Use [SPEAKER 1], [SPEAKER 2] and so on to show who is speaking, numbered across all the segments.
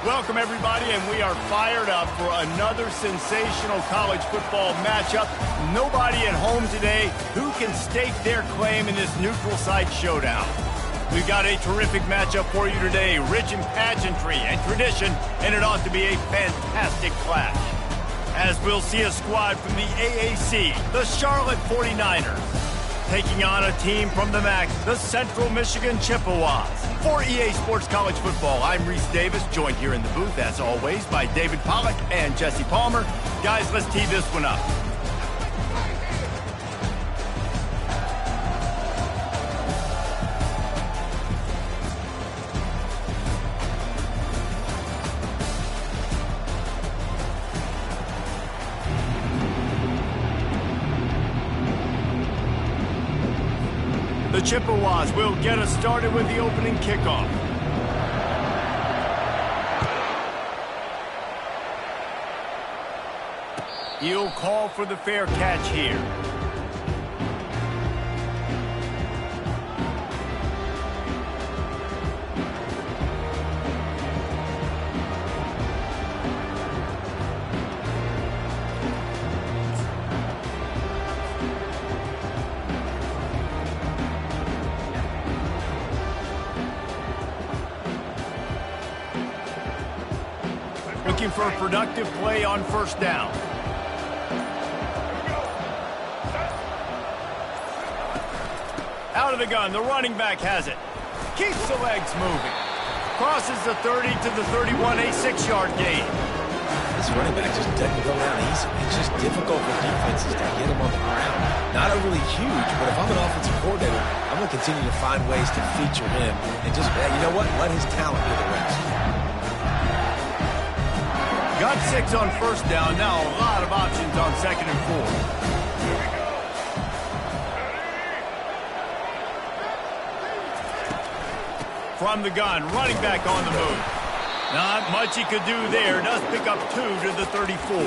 [SPEAKER 1] Welcome, everybody, and we are fired up for another sensational college football matchup. Nobody at home today who can stake their claim in this neutral site showdown. We've got a terrific matchup for you today, rich in pageantry and tradition, and it ought to be a fantastic clash. As we'll see a squad from the AAC, the Charlotte 49ers, taking on a team from the MAC, the Central Michigan Chippewas. For EA Sports College Football, I'm Reese Davis, joined here in the booth, as always, by David Pollack and Jesse Palmer. Guys, let's tee this one up. The Chippewas will get us started with the opening kickoff. He'll call for the fair catch here. Looking for a productive play on first down. Out of the gun, the running back has it. Keeps the legs moving. Crosses the 30 to the 31, a 6-yard gain.
[SPEAKER 2] This running back just doesn't go down easy. It's just difficult for defenses to get him on the ground. Not overly huge, but if I'm an offensive coordinator, I'm going to continue to find ways to feature him and just, you know what, let his talent do the rest.
[SPEAKER 1] Got 6 on first down. Now a lot of options on 2nd and 4. From the gun, running back on the move. Not much he could do there. Does pick up 2 to the 34.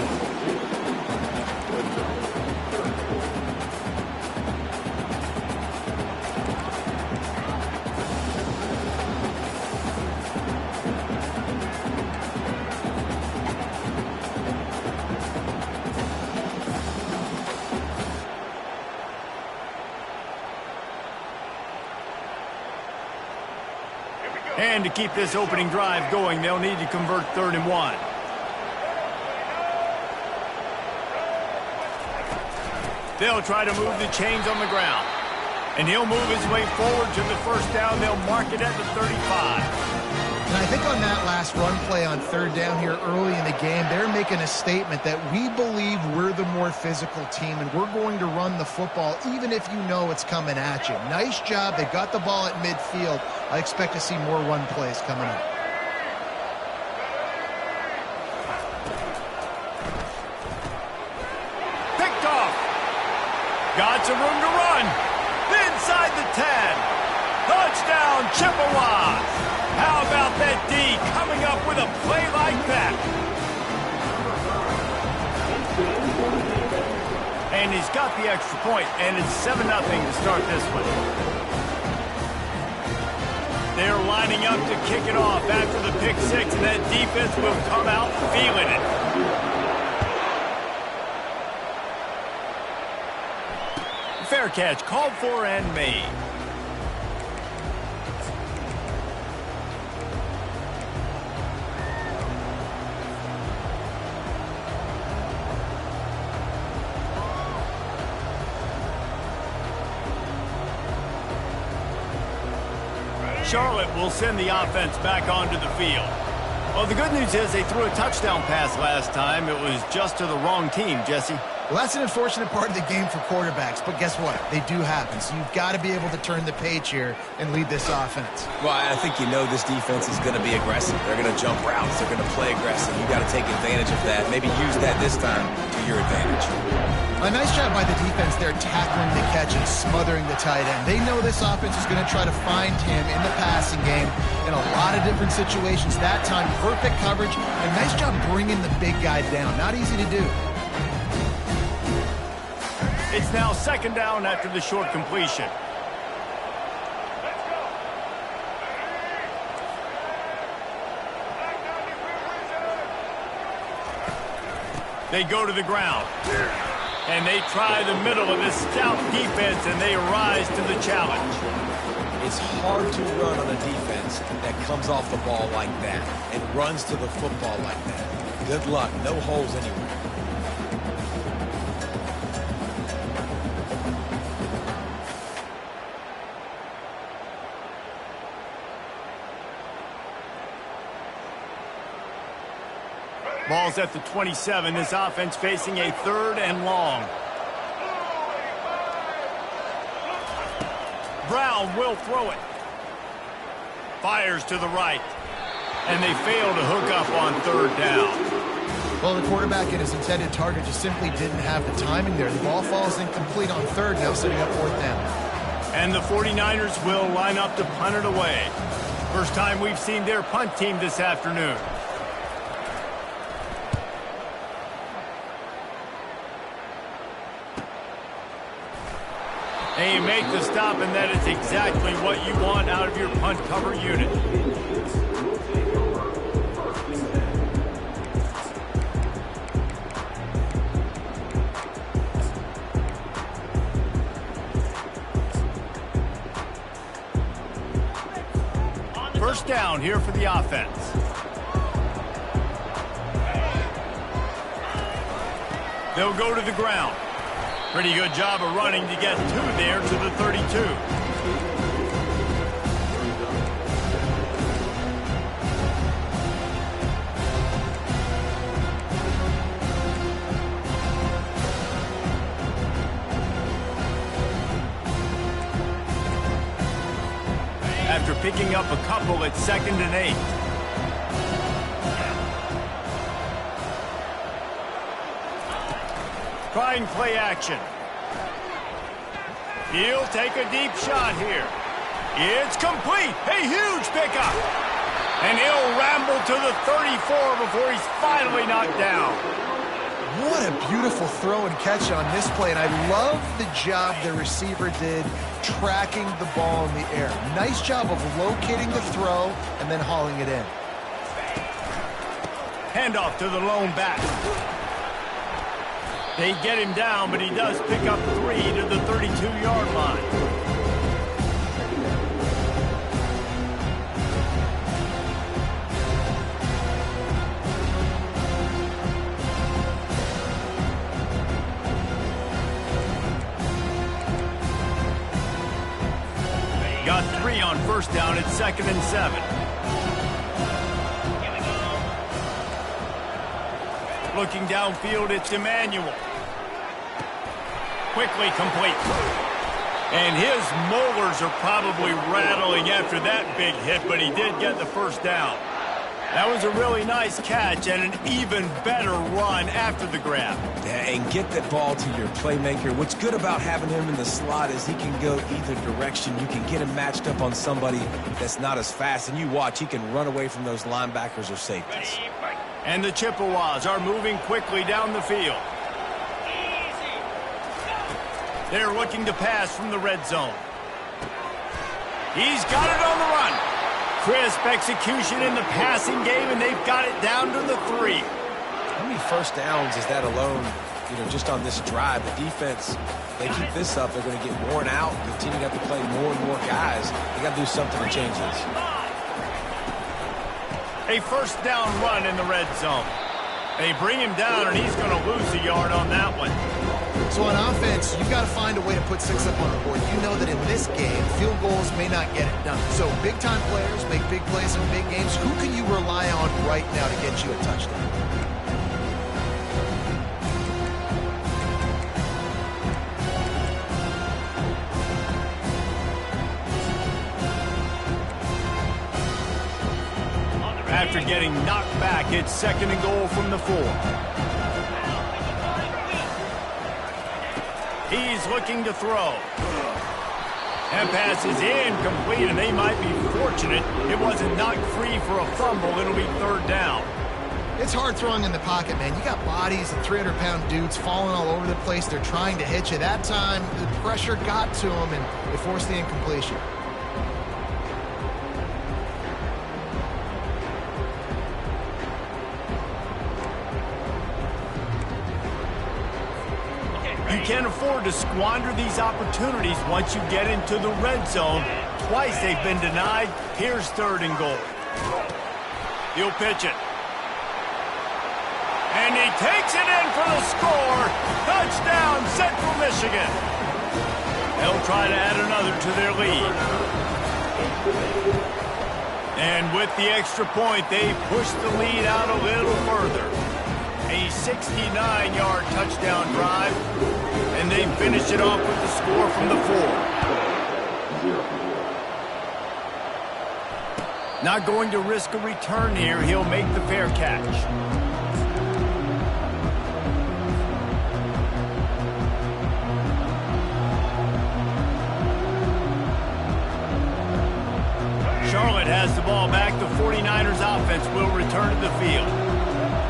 [SPEAKER 1] And to keep this opening drive going, they'll need to convert 3rd and 1. They'll try to move the chains on the ground. And he'll move his way forward to the first down. They'll mark it at the 35.
[SPEAKER 3] And I think on that last run play on 3rd down here early in the game, they're making a statement that we believe we're the more physical team and we're going to run the football even if you know it's coming at you. Nice job. They got the ball at midfield. I expect to see more run plays coming up.
[SPEAKER 1] Picked off. Got some room to run. Inside the 10. Touchdown, Chippewas. How about that D coming up with a play like that? And he's got the extra point, and it's 7-0 to start this one. They're lining up to kick it off after the pick 6, and that defense will come out feeling it. Fair catch called for and made. Charlotte will send the offense back onto the field. Well, the good news is they threw a touchdown pass last time. It was just to the wrong team, Jesse.
[SPEAKER 3] Well, that's an unfortunate part of the game for quarterbacks, but guess what? They do happen, so you've got to be able to turn the page here and lead this offense.
[SPEAKER 2] Well, I think you know this defense is going to be aggressive. They're going to jump routes. They're going to play aggressive. You've got to take advantage of that. Maybe use that this time to your advantage.
[SPEAKER 3] A nice job by the defense there tackling the catch and smothering the tight end. They know this offense is going to try to find him in the passing game in a lot of different situations. That time, perfect coverage. A nice job bringing the big guy down. Not easy to do.
[SPEAKER 1] It's now 2nd down after the short completion. They go to the ground. And they try the middle of this stout defense, and they rise to the challenge.
[SPEAKER 2] It's hard to run on a defense that comes off the ball like that and runs to the football like that. Good luck. No holes anywhere.
[SPEAKER 1] Ball's at the 27. This offense facing a 3rd and long. Brown will throw it. Fires to the right. And they fail to hook up on 3rd down.
[SPEAKER 3] Well, the quarterback and his intended target just simply didn't have the timing there. The ball falls incomplete on 3rd, now setting up 4th down.
[SPEAKER 1] And the 49ers will line up to punt it away. First time we've seen their punt team this afternoon. And you make the stop, and that is exactly what you want out of your punt cover unit. First down here for the offense. They'll go to the ground. Pretty good job of running to get 2 there to the 32. After picking up a couple, it's 2nd and 8. Trying play action. He'll take a deep shot here. It's complete. A huge pickup. And he'll ramble to the 34 before he's finally knocked down.
[SPEAKER 3] What a beautiful throw and catch on this play, and I love the job the receiver did tracking the ball in the air. Nice job of locating the throw and then hauling it in.
[SPEAKER 1] Handoff to the lone back. They get him down, but he does pick up 3 to the 32-yard line. Got 3 on first down. It's 2nd and 7. Looking downfield, it's Emmanuel. Quickly complete. And his molars are probably rattling after that big hit, but he did get the first down. That was a really nice catch and an even better run after the grab.
[SPEAKER 2] Yeah, and get that ball to your playmaker. What's good about having him in the slot is he can go either direction. You can get him matched up on somebody that's not as fast, and you watch, he can run away from those linebackers or safeties.
[SPEAKER 1] And the Chippewas are moving quickly down the field. They're looking to pass from the red zone. He's got it on the run. Crisp execution in the passing game, and they've got it down to the 3.
[SPEAKER 2] How many first downs is that alone, just on this drive? The defense, they keep this up, they're going to get worn out, continue to have to play more and more guys. They got to do something to change this.
[SPEAKER 1] A first down run in the red zone. They bring him down, and he's going to lose a yard on that one.
[SPEAKER 3] So on offense, you've got to find a way to put 6 up on the board. You know that in this game, field goals may not get it done. So big-time players make big plays in big games. Who can you rely on right now to get you a touchdown?
[SPEAKER 1] After getting knocked back, it's 2nd and goal from the 4. He's looking to throw. And pass is incomplete, and they might be fortunate it wasn't knocked free for a fumble. It'll be 3rd down.
[SPEAKER 3] It's hard throwing in the pocket, man. You got bodies and 300-pound dudes falling all over the place. They're trying to hit you. That time, the pressure got to them, and they forced the incompletion.
[SPEAKER 1] You can't afford to squander these opportunities once you get into the red zone. Twice they've been denied. Here's 3rd and goal. He'll pitch it. And he takes it in for the score. Touchdown, Central Michigan. They'll try to add another to their lead. And with the extra point, they push the lead out a little further. A 69-yard touchdown drive, and they finish it off with the score from the 4. Not going to risk a return here. He'll make the fair catch. Charlotte has the ball back. The 49ers offense will return to the field.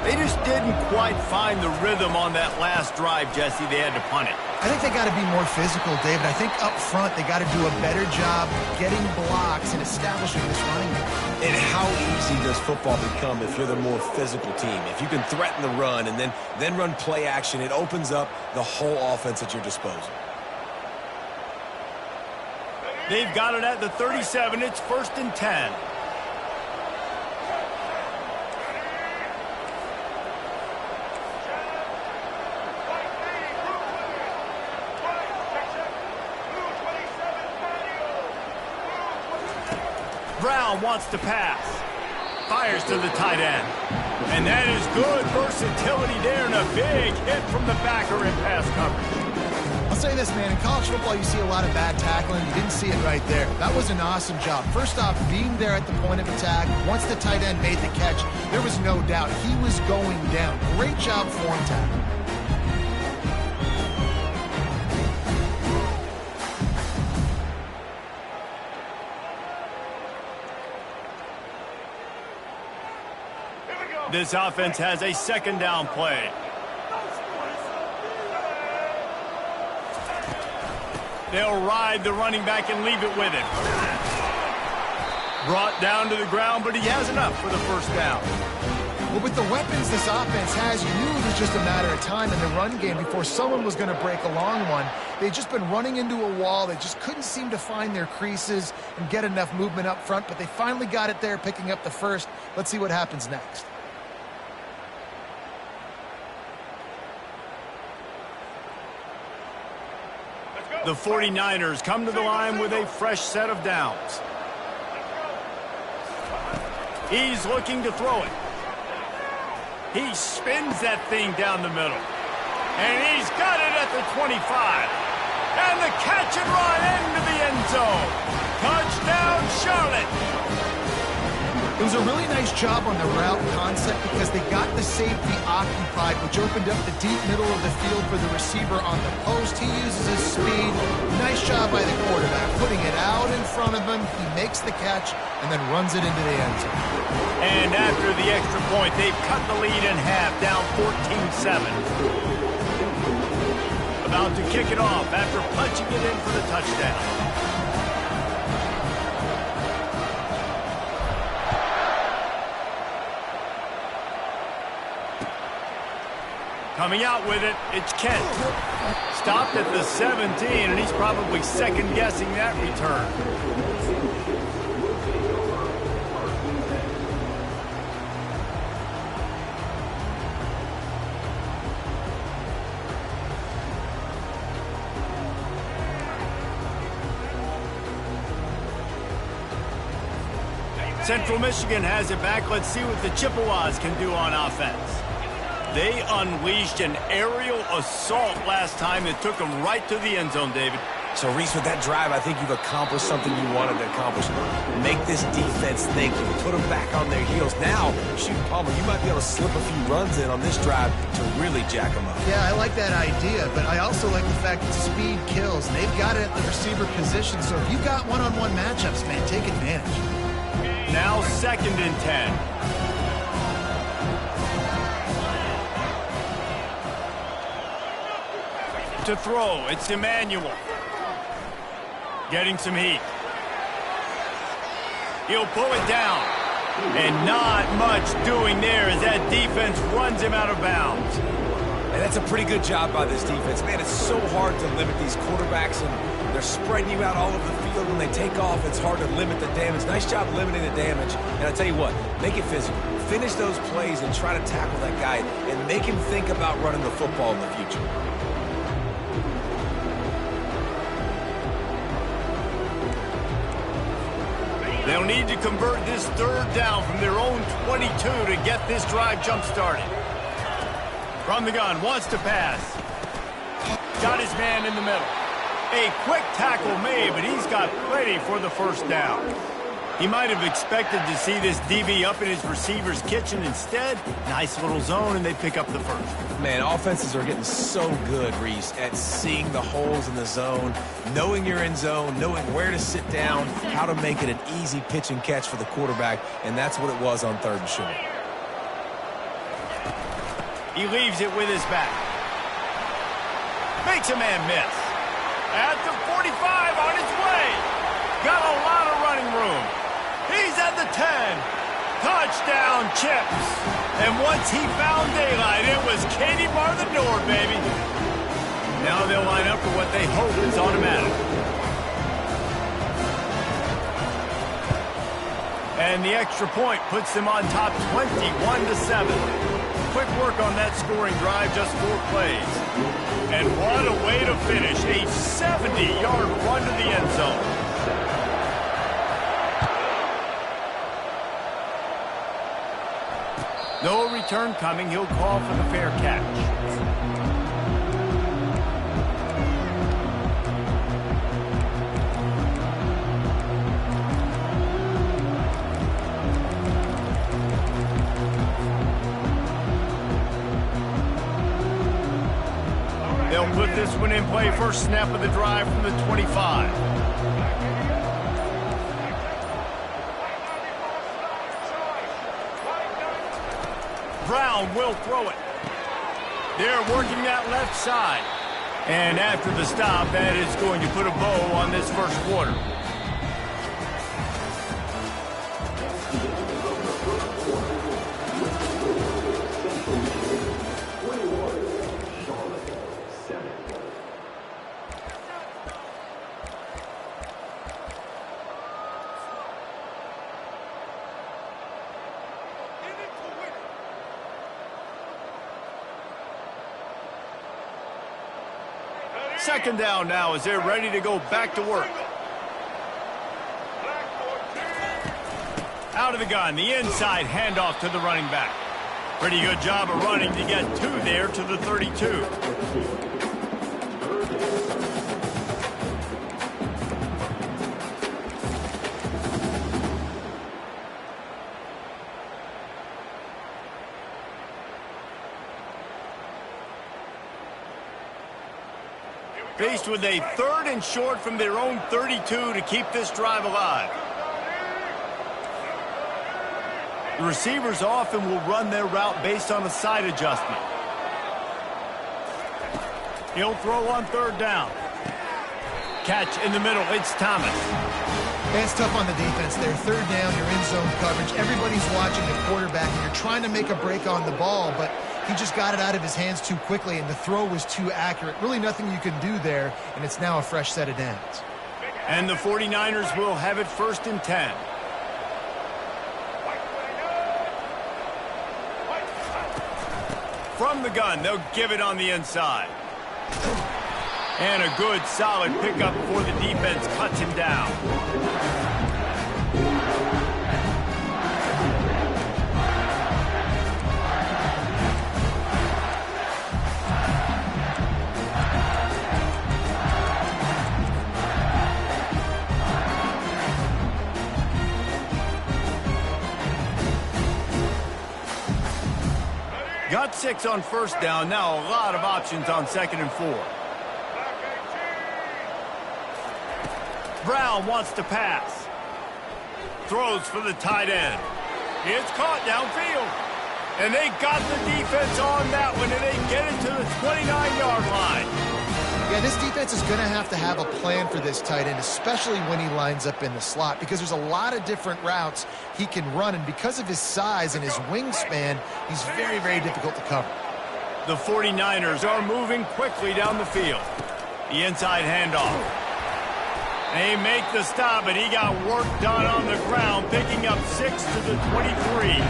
[SPEAKER 1] They just didn't quite find the rhythm on that last drive, Jesse. They had to punt it.
[SPEAKER 3] I think they got to be more physical, David. I think up front they got to do a better job getting blocks and establishing this running game.
[SPEAKER 2] And how easy does football become if you're the more physical team? If you can threaten the run and then run play action, it opens up the whole offense at your disposal.
[SPEAKER 1] They've got it at the 37. It's 1st and 10. Brown wants to pass. Fires to the tight end. And that is good versatility there and a big hit from the backer in pass coverage.
[SPEAKER 3] I'll say this, man. In college football, you see a lot of bad tackling. You didn't see it right there. That was an awesome job. First off, being there at the point of attack. Once the tight end made the catch, there was no doubt he was going down. Great job form tackle.
[SPEAKER 1] This offense has a 2nd down play. They'll ride the running back and leave it with him. Brought down to the ground, but he has enough for the 1st down.
[SPEAKER 3] Well, with the weapons this offense has, you knew it was just a matter of time in the run game before someone was going to break a long one. They'd just been running into a wall. They just couldn't seem to find their creases and get enough movement up front, but they finally got it there, picking up the 1st. Let's see what happens next.
[SPEAKER 1] The 49ers come to the line with a fresh set of downs. He's looking to throw it. He spins that thing down the middle. And he's got it at the 25. And the catch and run into the end zone. Touchdown, Charlotte.
[SPEAKER 3] It was a really nice job on the route concept because they got the safety occupied, which opened up the deep middle of the field for the receiver on the post. He uses his speed. Nice job by the quarterback, putting it out in front of him. He makes the catch and then runs it into the end zone.
[SPEAKER 1] And after the extra point, they've cut the lead in half, down 14-7. About to kick it off after punching it in for the touchdown. Coming out with it, it's Kent. Stopped at the 17, and he's probably second-guessing that return. Central Michigan has it back. Let's see what the Chippewas can do on offense. They unleashed an aerial assault last time that took them right to the end zone, David.
[SPEAKER 2] So, Reese, with that drive, I think you've accomplished something you wanted to accomplish. Make this defense think. You put them back on their heels. Now, shoot, Palmer, you might be able to slip a few runs in on this drive to really jack them up.
[SPEAKER 3] Yeah, I like that idea, but I also like the fact that speed kills. They've got it at the receiver position, so if you got one-on-one matchups, man, take advantage.
[SPEAKER 1] Now 2nd and 10. To throw, it's Emmanuel. Getting some heat. He'll pull it down. And not much doing there as that defense runs him out of bounds.
[SPEAKER 2] And that's a pretty good job by this defense. Man, it's so hard to limit these quarterbacks, and they're spreading you out all over the field. When they take off, it's hard to limit the damage. Nice job limiting the damage. And I tell you what, make it physical. Finish those plays and try to tackle that guy and make him think about running the football in the future.
[SPEAKER 1] They'll need to convert this third down from their own 22 to get this drive jump-started. From the gun, wants to pass. Got his man in the middle. A quick tackle made, but he's got plenty for the first down. He might have expected to see this DB up in his receiver's kitchen. Instead, nice little zone, and they pick up the first.
[SPEAKER 2] Man, offenses are getting so good, Reese, at seeing the holes in the zone, knowing you're in zone, knowing where to sit down, how to make it an easy pitch and catch for the quarterback, and that's what it was on 3rd and short.
[SPEAKER 1] He leaves it with his back. Makes a man miss. At the 45 on his way. Got a lot of running room. He's at the 10. Touchdown, Chips. And once he found daylight, it was Katie bar the door, baby. Now they'll line up for what they hope is automatic. And the extra point puts them on top 21-7. Quick work on that scoring drive, just 4 plays. And what a way to finish. A 70-yard run to the end zone. No return coming. He'll call for the fair catch. They'll put this one in play. First snap of the drive from the 25. Brown will throw it. They're working that left side. And after the stop, that is going to put a bow on this first quarter. Second down now as they're ready to go back to work. Out of the gun, the inside handoff to the running back. Pretty good job of running to get 2 there to the 32. Faced with a 3rd and short from their own 32 to keep this drive alive. The receivers often will run their route based on a side adjustment. He'll throw on 3rd down. Catch in the middle, it's Thomas.
[SPEAKER 3] It's tough on the defense there. 3rd down, you're in zone coverage. Everybody's watching the quarterback, and you're trying to make a break on the ball, but he just got it out of his hands too quickly, and the throw was too accurate. Really nothing you can do there, and it's now a fresh set of downs.
[SPEAKER 1] And the 49ers will have it 1st and 10. From the gun, they'll give it on the inside. And a good, solid pickup before the defense cuts him down. Got 6 on 1st down. Now a lot of options on 2nd and 4. Brown wants to pass. Throws for the tight end. It's caught downfield. And they got the defense on that one, and they get it to the 29-yard line.
[SPEAKER 3] Yeah, this defense is going to have a plan for this tight end, especially when he lines up in the slot, because there's a lot of different routes he can run, and because of his size and his wingspan, he's very, very difficult to cover.
[SPEAKER 1] The 49ers are moving quickly down the field. The inside handoff. They make the stop, and he got work done on the ground, picking up 6 to the 23.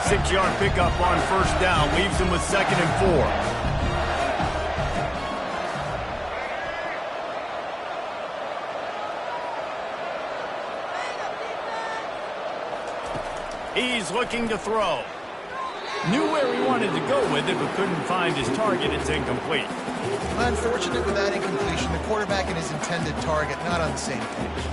[SPEAKER 1] 6-yard pickup on first down, leaves him with 2nd and 4. He's looking to throw. Knew where he wanted to go with it, but couldn't find his target. It's incomplete.
[SPEAKER 3] Unfortunate with that incompletion. The quarterback and his intended target not on the same page.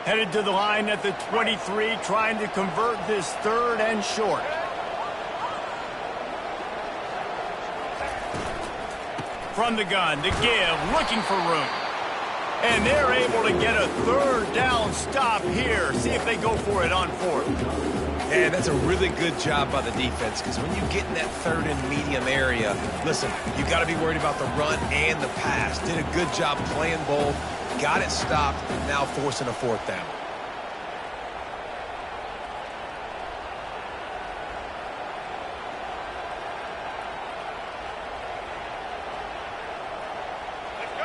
[SPEAKER 1] Headed to the line at the 23, trying to convert this 3rd and short. From the gun, the give, looking for room. And they're able to get a 3rd down stop here. See if they go for it on 4th.
[SPEAKER 2] And that's a really good job by the defense, because when you get in that 3rd and medium area, listen, you got to be worried about the run and the pass. Did a good job playing both. Got it stopped, now forcing a 4th down.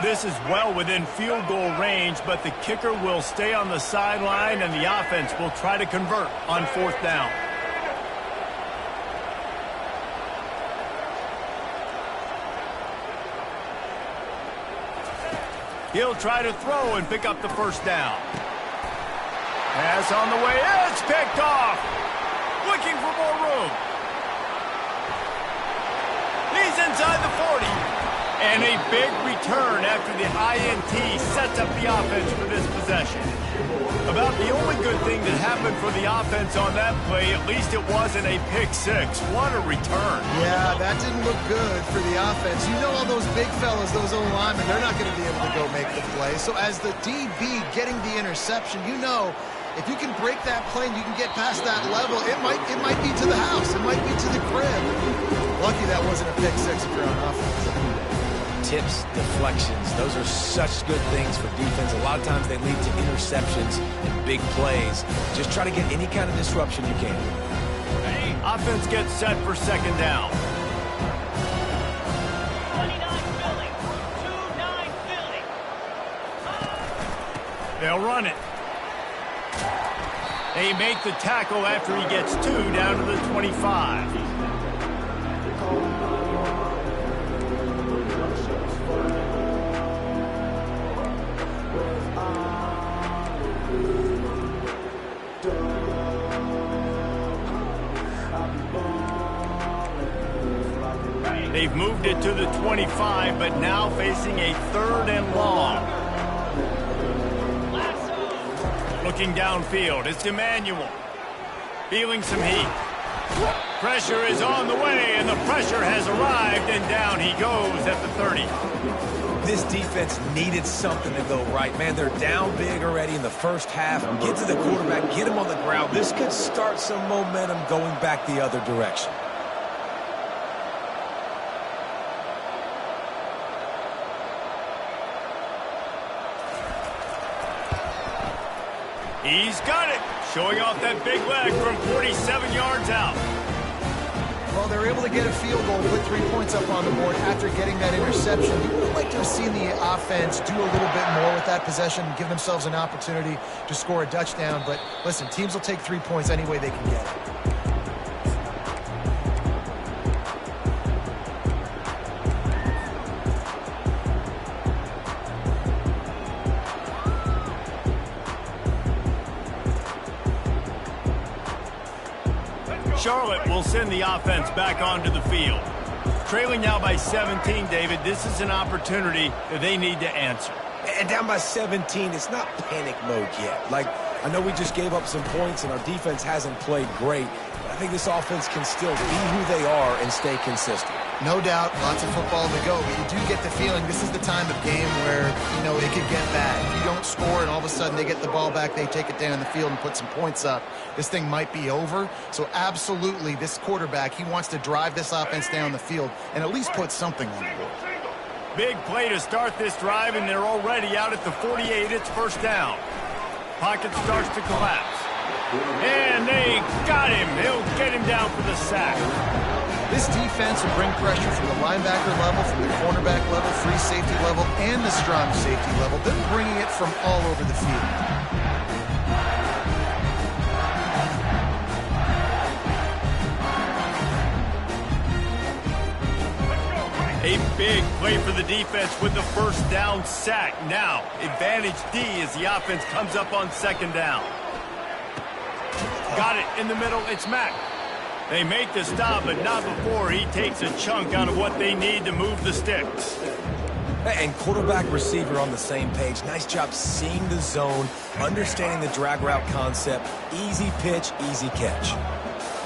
[SPEAKER 1] This is well within field goal range, but the kicker will stay on the sideline, and the offense will try to convert on 4th down. He'll try to throw and pick up the 1st down. Pass on the way. It's picked off. Looking for more room. He's inside the 40. And a big return after the INT sets up the offense for this possession. About the only good thing that happened for the offense on that play, at least it wasn't a pick 6. What a return.
[SPEAKER 3] Yeah, that didn't look good for the offense. You know all those big fellas, those O-linemen, they're not going to be able to go make the play. So as the DB getting the interception, you know, if you can break that play and you can get past that level, it might be to the house. It might be to the crib. Lucky that wasn't a pick 6 if you're on offense.
[SPEAKER 2] Tips, deflections, those are such good things for defense. A lot of times they lead to interceptions and big plays. Just try to get any kind of disruption you can.
[SPEAKER 1] Offense gets set for 2nd down.
[SPEAKER 4] 29 Philly. 2-9 Philly.
[SPEAKER 1] They'll run it. They make the tackle after he gets 2 down to the 25. They've moved it to the 25, but now facing a 3rd and long. Looking downfield, it's Emmanuel. Feeling some heat. Pressure is on the way, and the pressure has arrived, and down he goes at the 30.
[SPEAKER 2] This defense needed something to go right. Man, they're down big already in the first half. Get to the quarterback, get him on the ground. This could start some momentum going back the other direction.
[SPEAKER 1] He's got it, showing off that big leg from 47 yards out.
[SPEAKER 3] Well, they're able to get a field goal, put 3 points up on the board after getting that interception. You would like to have seen the offense do a little bit more with that possession, give themselves an opportunity to score a touchdown. But listen, teams will take 3 points any way they can get it.
[SPEAKER 1] Charlotte will send the offense back onto the field. Trailing now by 17, David, this is an opportunity that they need to answer.
[SPEAKER 2] And down by 17, it's not panic mode yet. Like, I know we just gave up some points and our defense hasn't played great, but I think this offense can still be who they are and stay consistent.
[SPEAKER 3] No doubt, lots of football to go, but you do get the feeling this is the time of game where, it could get bad. If you don't score and all of a sudden they get the ball back, they take it down the field and put some points up, this thing might be over. So absolutely, this quarterback, he wants to drive this offense down the field and at least put something on the board.
[SPEAKER 1] Big play to start this drive, and they're already out at the 48. It's first down. Pocket starts to collapse. And they got him. He'll get him down for the sack.
[SPEAKER 3] This defense will bring pressure from the linebacker level, from the cornerback level, free safety level, and the strong safety level. They're bringing it from all over the field.
[SPEAKER 1] A big play for the defense with the first down sack. Now, advantage D as the offense comes up on second down. Got it in the middle. It's Mack. They make the stop, but not before he takes a chunk out of what they need to move the sticks.
[SPEAKER 2] And quarterback receiver on the same page. Nice job seeing the zone, understanding the drag route concept. Easy pitch, easy catch.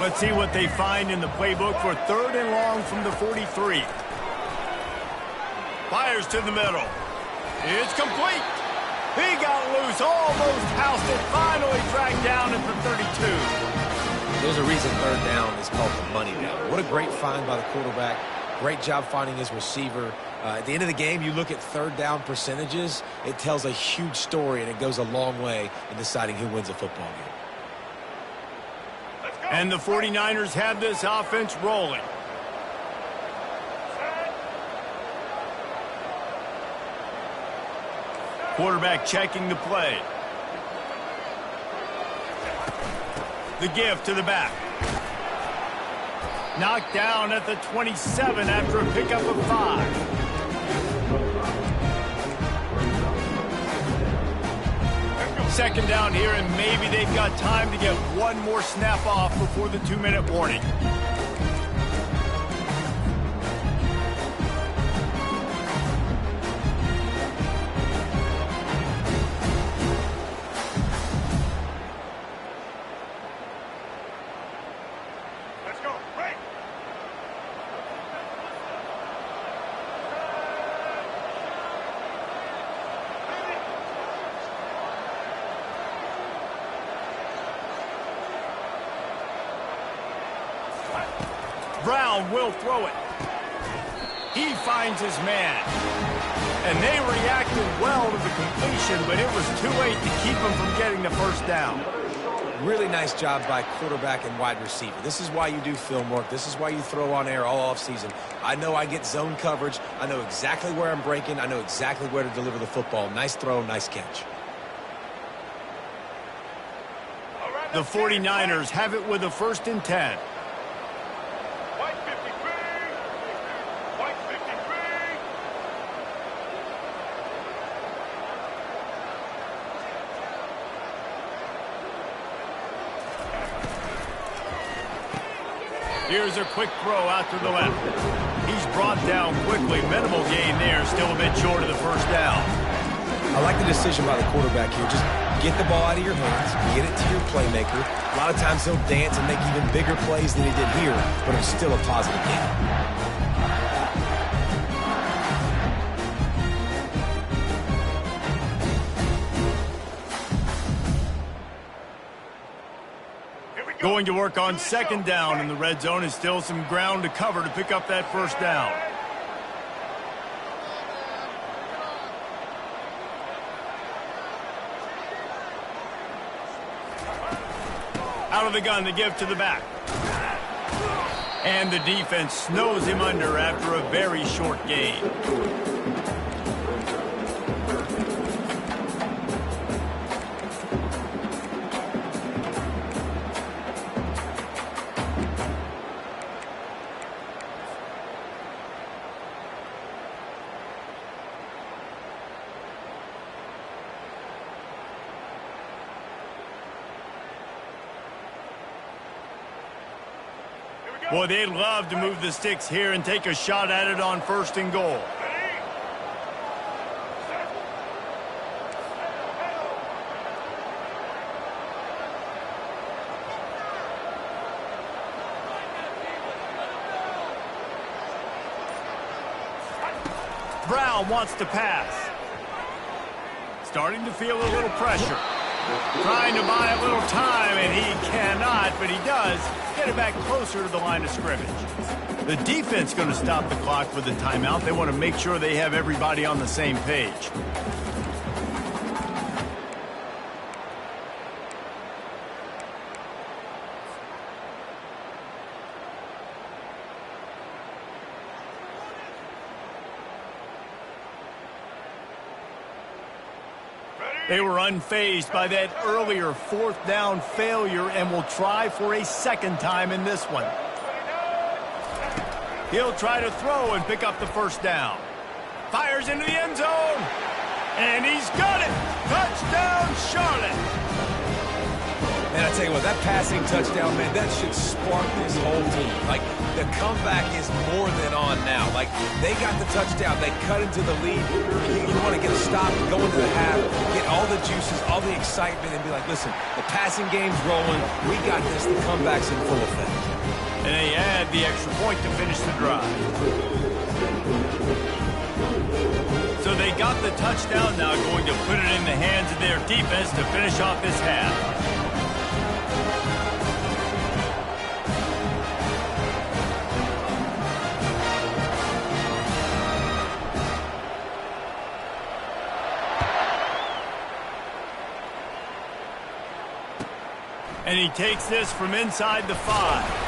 [SPEAKER 1] Let's see what they find in the playbook for third and long from the 43. Fires to the middle. It's complete. He got loose, almost housed it, finally dragged down at the 32.
[SPEAKER 2] There's a reason third down is called the money down. What a great find by the quarterback. Great job finding his receiver. At the end of the game, you look at third down percentages. It tells a huge story, and it goes a long way in deciding who wins a football game.
[SPEAKER 1] And the 49ers have this offense rolling. Quarterback checking the play. The give to the back. Knocked down at the 27 after a pickup of 5. Second down here, and maybe they've got time to get one more snap off before the 2-minute warning. Brown will throw it. He finds his man. And they reacted well to the completion, but it was too late to keep him from getting the first down.
[SPEAKER 2] Really nice job by quarterback and wide receiver. This is why you do film work. This is why you throw on air all offseason. I know I get zone coverage. I know exactly where I'm breaking. I know exactly where to deliver the football. Nice throw, nice catch.
[SPEAKER 1] The 49ers have it with a 1st and 10. Here's a quick throw out to the left. He's brought down quickly. Minimal gain there. Still a bit short of the first down.
[SPEAKER 2] I like the decision by the quarterback here. Just get the ball out of your hands. Get it to your playmaker. A lot of times he'll dance and make even bigger plays than he did here, but it's still a positive game.
[SPEAKER 1] Going to work on second down in the red zone is still some ground to cover to pick up that first down. Out of the gun, the give to the back. And the defense snows him under after a very short gain. Boy, they'd love to move the sticks here and take a shot at it on 1st and goal. Brown wants to pass. Starting to feel a little pressure. Trying to buy a little time, and he cannot, but he does get it back closer to the line of scrimmage. The defense going to stop the clock with the timeout. They want to make sure they have everybody on the same page. They were unfazed by that earlier fourth down failure and will try for a second time in this one. He'll try to throw and pick up the first down. Fires into the end zone. And he's got it. Touchdown, Charlotte.
[SPEAKER 2] Man, I tell you what, that passing touchdown, man, that should spark this whole team. Like, the comeback is more than on now. Like, they got the touchdown. They cut into the lead. You want to get a stop, go into the half, get all the juices, all the excitement, and be like, listen, the passing game's rolling. We got this. The comeback's in full effect.
[SPEAKER 1] And they add the extra point to finish the drive. So they got the touchdown, now going to put it in the hands of their defense to finish off this half. And he takes this from inside the 5.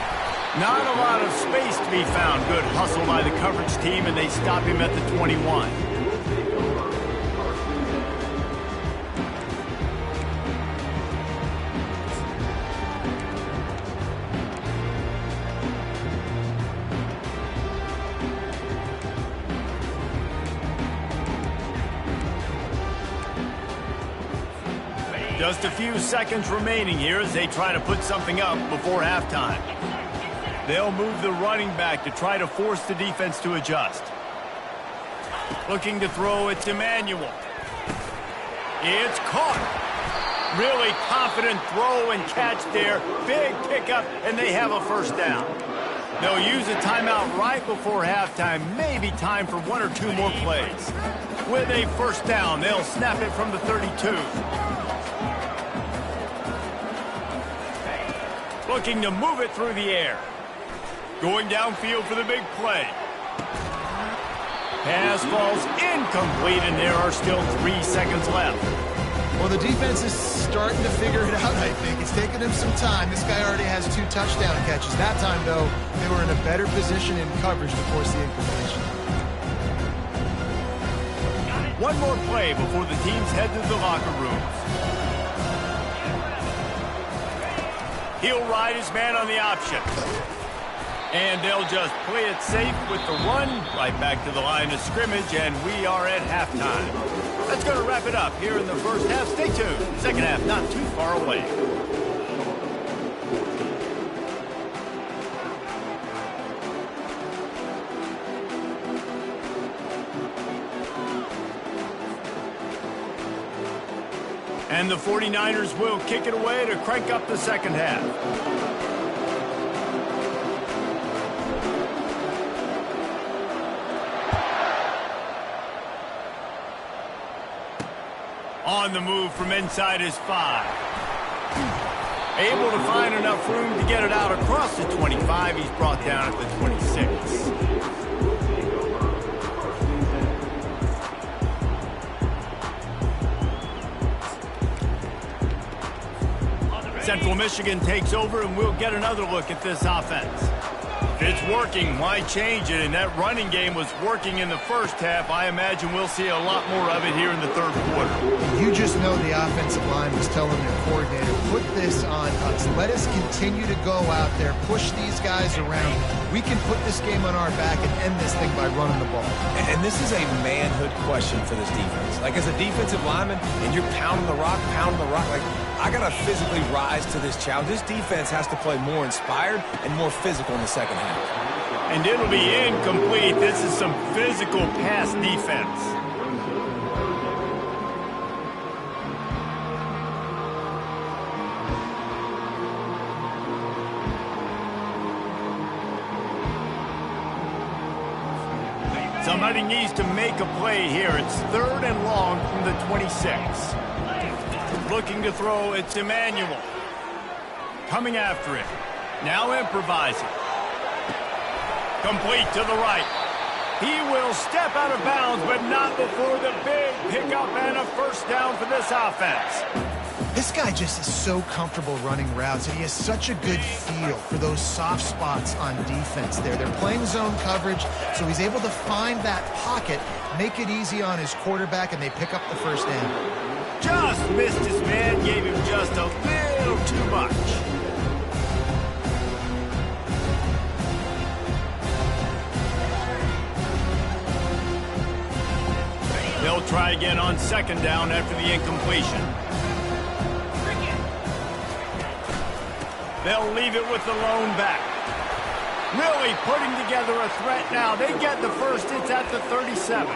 [SPEAKER 1] Not a lot of space to be found. Good hustle by the coverage team, and they stop him at the 21. Just a few seconds remaining here as they try to put something up before halftime. They'll move the running back to try to force the defense to adjust. Looking to throw it to Manuel. It's caught. Really confident throw and catch there. Big pickup, and they have a first down. They'll use a timeout right before halftime. Maybe time for one or two more plays. With a first down, they'll snap it from the 32. Looking to move it through the air. Going downfield for the big play. Pass falls incomplete, and there are still 3 seconds left.
[SPEAKER 3] Well, the defense is starting to figure it out, I think. It's taken them some time. This guy already has 2 touchdown catches. That time, though, they were in a better position in coverage to force the incompletion.
[SPEAKER 1] One more play before the teams head to the locker rooms. He'll ride his man on the option. And they'll just play it safe with the run right back to the line of scrimmage, and we are at halftime. That's going to wrap it up here in the first half. Stay tuned. Second half not too far away. And the 49ers will kick it away to crank up the second half. On the move from inside his 5. Able to find enough room to get it out across the 25. He's brought down at the 26. Central Michigan takes over, and we'll get another look at this offense. If it's working, why change it? And that running game was working in the first half. I imagine we'll see a lot more of it here in the third quarter.
[SPEAKER 3] You just know the offensive line was telling their coordinator, put this on us. Let us continue to go out there, push these guys around. We can put this game on our back and end this thing by running the ball.
[SPEAKER 2] And this is a manhood question for this defense. Like, as a defensive lineman, and you're pounding the rock, like, I got to physically rise to this challenge. This defense has to play more inspired and more physical in the second half.
[SPEAKER 1] And it'll be incomplete. This is some physical pass defense. Somebody needs to make a play here. It's 3rd and long from the 26. Looking to throw, it's Emmanuel. Coming after it. Now improvising. Complete to the right. He will step out of bounds, but not before the big pickup and a first down for this offense.
[SPEAKER 3] This guy just is so comfortable running routes, and he has such a good feel for those soft spots on defense there. They're playing zone coverage, so he's able to find that pocket, make it easy on his quarterback, and they pick up the first down.
[SPEAKER 1] Just missed his man, gave him just a little too much. They'll try again on 2nd down after the incompletion. They'll leave it with the lone back. Really putting together a threat now. They get the first. It's at the 37.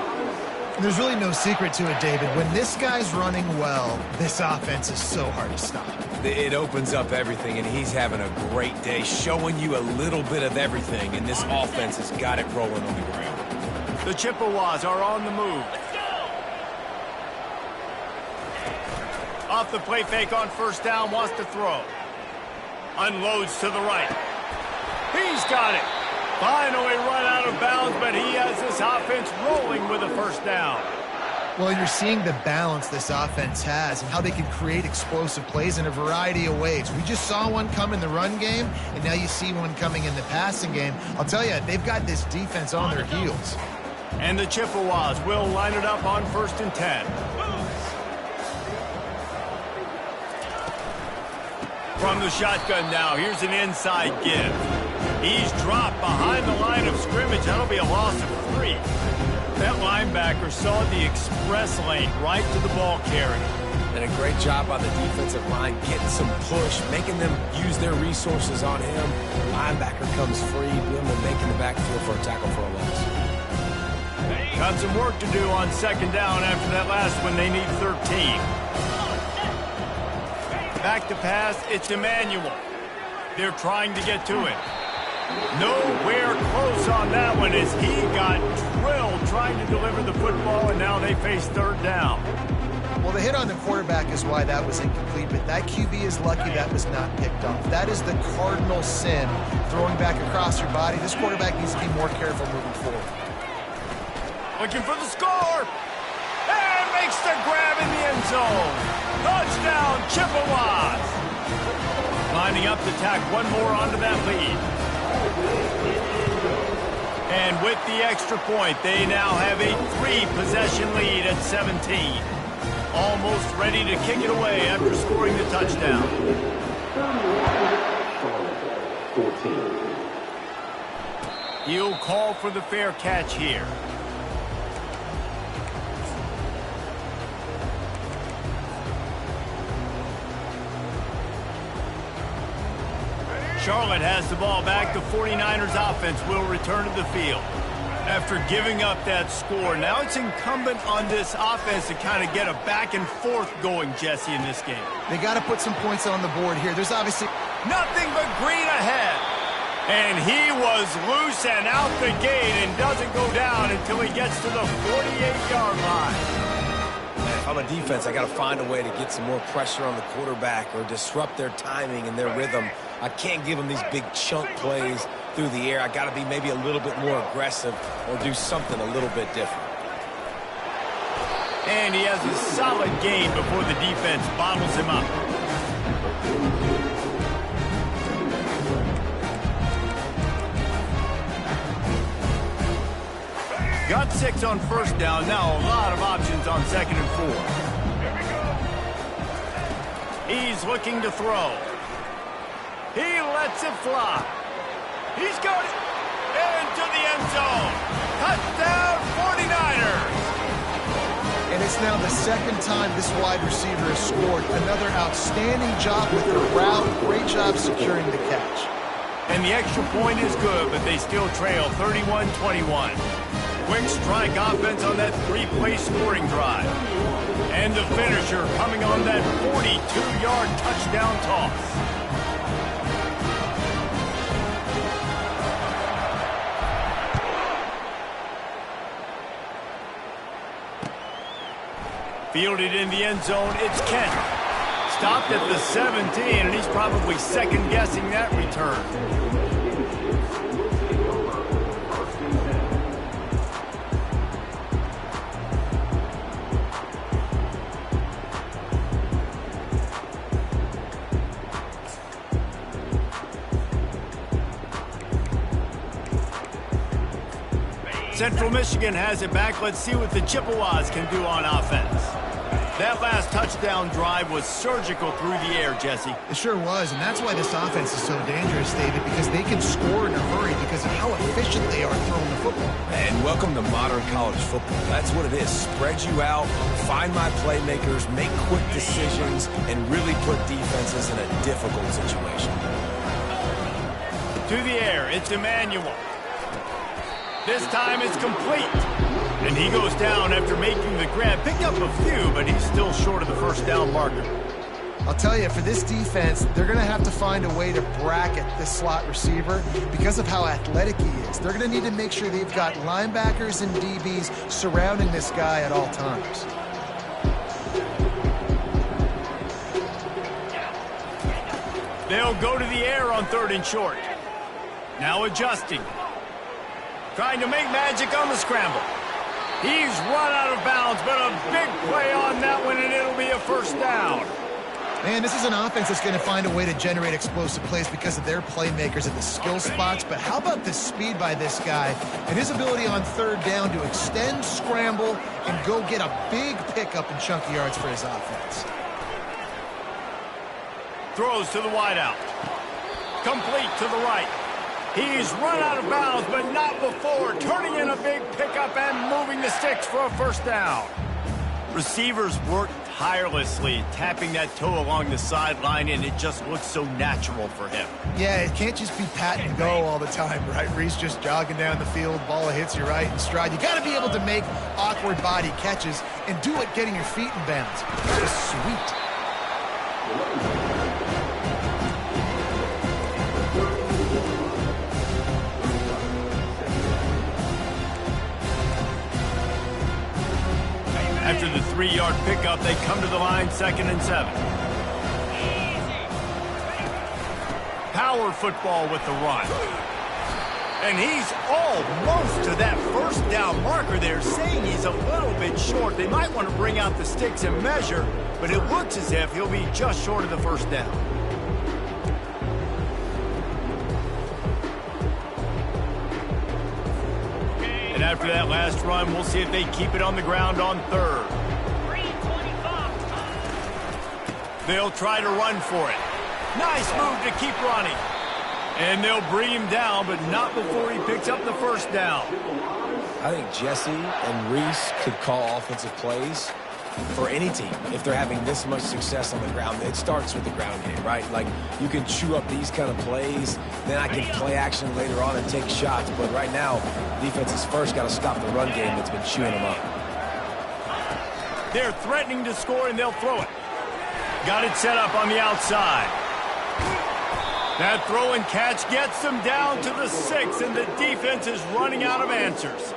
[SPEAKER 3] There's really no secret to it, David. When this guy's running well, this offense is so hard to stop.
[SPEAKER 2] It opens up everything, and he's having a great day, showing you a little bit of everything, and this offense has got it rolling on the ground.
[SPEAKER 1] The Chippewas are on the move. Off the play fake on 1st down, wants to throw. Unloads to the right. He's got it. Finally run out of bounds, but he has this offense rolling with a first down.
[SPEAKER 3] Well, you're seeing the balance this offense has and how they can create explosive plays in a variety of ways. We just saw one come in the run game, and now you see one coming in the passing game. I'll tell you, they've got this defense on their heels.
[SPEAKER 1] And the Chippewas will line it up on 1st and 10. From the shotgun now, here's an inside give. He's dropped behind the line of scrimmage. That'll be a loss of 3. That linebacker saw the express lane right to the ball carrier.
[SPEAKER 2] And a great job by the defensive line, getting some push, making them use their resources on him. Linebacker comes free, boom, and making the backfield for a tackle for a loss.
[SPEAKER 1] Got some work to do on 2nd down after that last one. They need 13. Back to pass, it's Emmanuel. They're trying to get to it. Nowhere close on that one as he got drilled trying to deliver the football, and now they face 3rd down.
[SPEAKER 3] Well, the hit on the quarterback is why that was incomplete, but that QB is lucky that was not picked off. That is the cardinal sin, throwing back across your body. This quarterback needs to be more careful moving forward.
[SPEAKER 1] Looking for the score. And makes the grab in the end zone. Touchdown, Chippewas. Lining up to tack one more onto that lead. And with the extra point, they now have a 3-possession lead at 17. Almost ready to kick it away after scoring the touchdown.
[SPEAKER 5] 14.
[SPEAKER 1] He'll call for the fair catch here. Charlotte has the ball back. The 49ers offense will return to the field. After giving up that score, now it's incumbent on this offense to kind of get a back and forth going, Jesse, in this game.
[SPEAKER 3] They got to put some points on the board here. There's obviously
[SPEAKER 1] nothing but green ahead. And he was loose and out the gate and doesn't go down until he gets to the 48-yard line.
[SPEAKER 2] If I'm a defense, I got to find a way to get some more pressure on the quarterback or disrupt their timing and their rhythm. I can't give them these big chunk plays through the air. I got to be maybe a little bit more aggressive or do something a little bit different.
[SPEAKER 1] And he has a solid gain before the defense bottles him up. Got 6 on 1st down. Now a lot of options on 2nd and 4. He's looking to throw. He lets it fly. He's got it into the end zone. Touchdown 49ers.
[SPEAKER 3] And it's now the 2nd time this wide receiver has scored. Another outstanding job with the route. Great job securing the catch.
[SPEAKER 1] And the extra point is good, but they still trail 31-21. Quick strike offense on that 3-play scoring drive. And the finisher coming on that 42-yard touchdown toss. Fielded in the end zone, it's Kent. Stopped at the 17, and he's probably second-guessing that return. Central Michigan has it back. Let's see what the Chippewas can do on offense. That last touchdown drive was surgical through the air, Jesse.
[SPEAKER 3] It sure was, and that's why this offense is so dangerous, David, because they can score in a hurry because of how efficient they are throwing the football.
[SPEAKER 2] And welcome to modern college football. That's what it is. Spread you out, find my playmakers, make quick decisions, and really put defenses in a difficult situation.
[SPEAKER 1] To the air, it's Emmanuel. This time it's complete. And he goes down after making the grab. Picked up a few, but he's still short of the first down marker.
[SPEAKER 3] I'll tell you, for this defense, they're going to have to find a way to bracket this slot receiver because of how athletic he is. They're going to need to make sure they've got linebackers and DBs surrounding this guy at all times.
[SPEAKER 1] They'll go to the air on 3rd and short. Now adjusting. Trying to make magic on the scramble. He's run out of bounds, but a big play on that one, and it'll be a first down.
[SPEAKER 3] Man, this is an offense that's going to find a way to generate explosive plays because of their playmakers at the skill spots. But how about the speed by this guy and his ability on 3rd down to extend, scramble, and go get a big pickup and chunky yards for his offense.
[SPEAKER 1] Throws to the wideout. Complete to the right. He's run out of bounds, but not before turning in a big pickup and moving the sticks for a first down. Receivers work tirelessly, tapping that toe along the sideline, and it just looks so natural for him.
[SPEAKER 3] Yeah, it can't just be pat and go all the time, right? Reese just jogging down the field, ball hits you right in stride. You got to be able to make awkward body catches and do it getting your feet in bounds. It's just sweet.
[SPEAKER 1] After the 3-yard pickup, they come to the line 2nd and 7. Power football with the run. And he's almost to that first down marker. They're saying he's a little bit short. They might want to bring out the sticks and measure, but it looks as if he'll be just short of the first down. And after that last run, we'll see if they keep it on the ground on 3rd. They'll try to run for it. Nice move to keep running. And they'll bring him down, but not before he picks up the first down.
[SPEAKER 2] I think Jesse and Reese could call offensive plays for any team if they're having this much success on the ground. It starts with the ground game, right? Like, you can chew up these kind of plays, then I can play action later on and take shots. But right now, defense has first got to stop the run game that's been chewing them up.
[SPEAKER 1] They're threatening to score, and they'll throw it. Got it set up on the outside. That throw and catch gets them down to the 6, and the defense is running out of answers.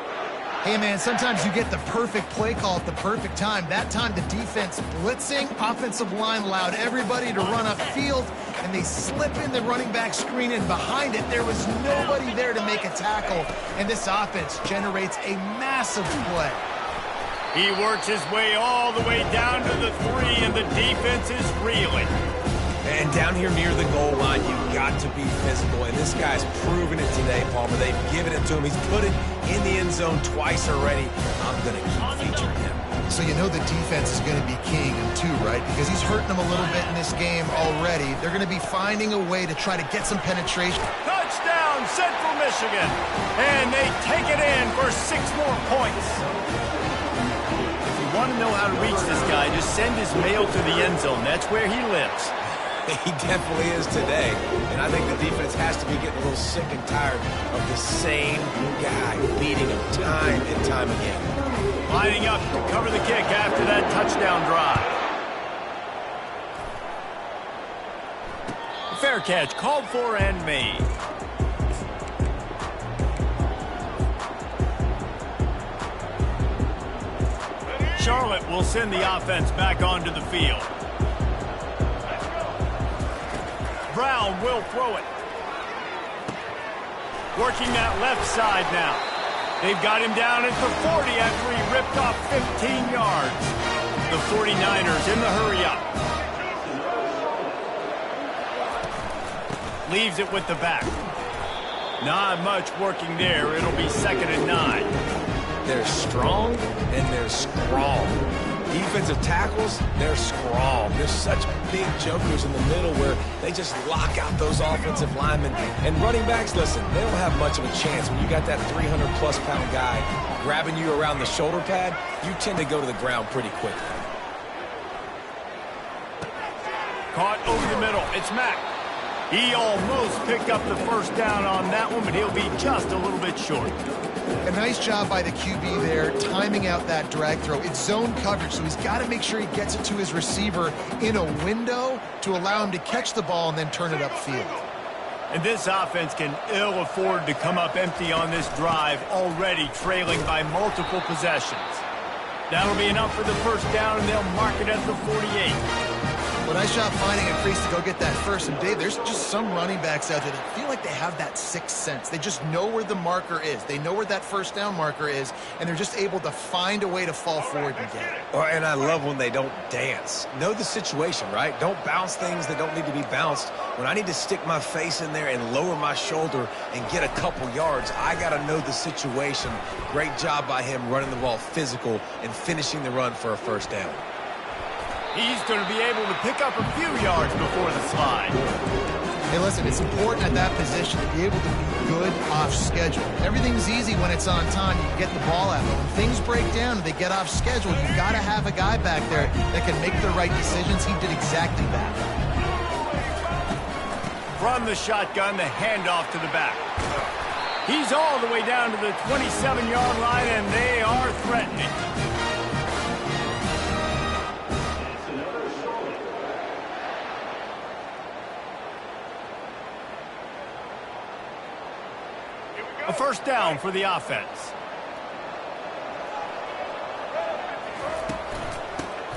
[SPEAKER 3] Hey, man, sometimes you get the perfect play call at the perfect time. That time the defense blitzing, offensive line allowed everybody to run upfield, and they slip in the running back screen, and behind it there was nobody there to make a tackle, and this offense generates a massive play.
[SPEAKER 1] He works his way all the way down to the 3, and the defense is reeling.
[SPEAKER 2] And down here near the goal line, you've got to be physical. And this guy's proven it today, Palmer. They've given it to him. He's put it in the end zone twice already. I'm going to keep featuring him.
[SPEAKER 3] So you know the defense is going to be keying him too, right? Because he's hurting them a little bit in this game already. They're going to be finding a way to try to get some penetration.
[SPEAKER 1] Touchdown, Central Michigan. And they take it in for 6 more points. If you want to know how to reach this guy, just send his mail to the end zone. That's where he lives.
[SPEAKER 2] He definitely is today. And I think the defense has to be getting a little sick and tired of the same guy beating him time and time again.
[SPEAKER 1] Lining up to cover the kick after that touchdown drive. Fair catch called for and made. Charlotte will send the offense back onto the field. Brown will throw it. Working that left side now. They've got him down at the 40 after he ripped off 15 yards. The 49ers in the hurry-up. Leaves it with the back. Not much working there. It'll be 2nd and 9.
[SPEAKER 2] They're strong and they're scrawl. Defensive tackles, they're scrawl. There's such big jokers in the middle where they just lock out those offensive linemen. And running backs, listen, they don't have much of a chance. When you got that 300-plus pound guy grabbing you around the shoulder pad, you tend to go to the ground pretty quickly.
[SPEAKER 1] Caught over the middle. It's Mack. He almost picked up the first down on that one, but he'll be just a little bit short.
[SPEAKER 3] A nice job by the QB there, timing out that drag throw. It's zone coverage, so he's got to make sure he gets it to his receiver in a window to allow him to catch the ball and then turn it upfield.
[SPEAKER 1] And this offense can ill afford to come up empty on this drive, already trailing by multiple possessions. That'll be enough for the first down, and they'll mark it at the 48.
[SPEAKER 3] Well, nice job finding a crease to go get that first. And, Dave, there's just some running backs out there that feel like they have that sixth sense. They just know where the marker is. They know where that first down marker is, and they're just able to find a way to fall forward and get it.
[SPEAKER 2] And I love when they don't dance. Know the situation, right? Don't bounce things that don't need to be bounced. When I need to stick my face in there and lower my shoulder and get a couple yards, I got to know the situation. Great job by him running the ball physical and finishing the run for a first down.
[SPEAKER 1] He's going to be able to pick up a few yards before the slide.
[SPEAKER 3] Hey, listen, it's important at that position to be able to be good off schedule. Everything's easy when it's on time. You can get the ball out. But when things break down and they get off schedule, you got to have a guy back there that can make the right decisions. He did exactly that.
[SPEAKER 1] From the shotgun, the handoff to the back. He's all the way down to the 27-yard line, and they are threatening. A first down for the offense.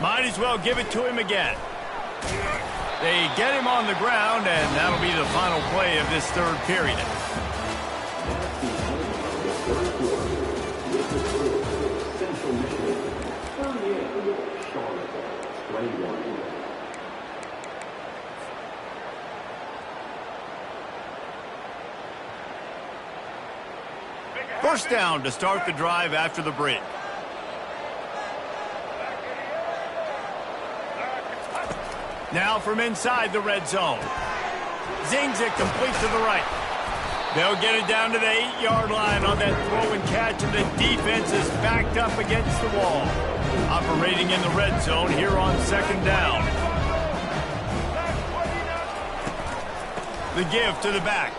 [SPEAKER 1] Might as well give it to him again. They get him on the ground, and that'll be the final play of this third period.
[SPEAKER 5] Central Michigan, 38, Charlotte, 21.
[SPEAKER 1] First down to start the drive after the break. Now from inside the red zone. Zings it complete to the right. They'll get it down to the 8-yard line on that throw and catch, and the defense is backed up against the wall. Operating in the red zone here on second down. The give to the back.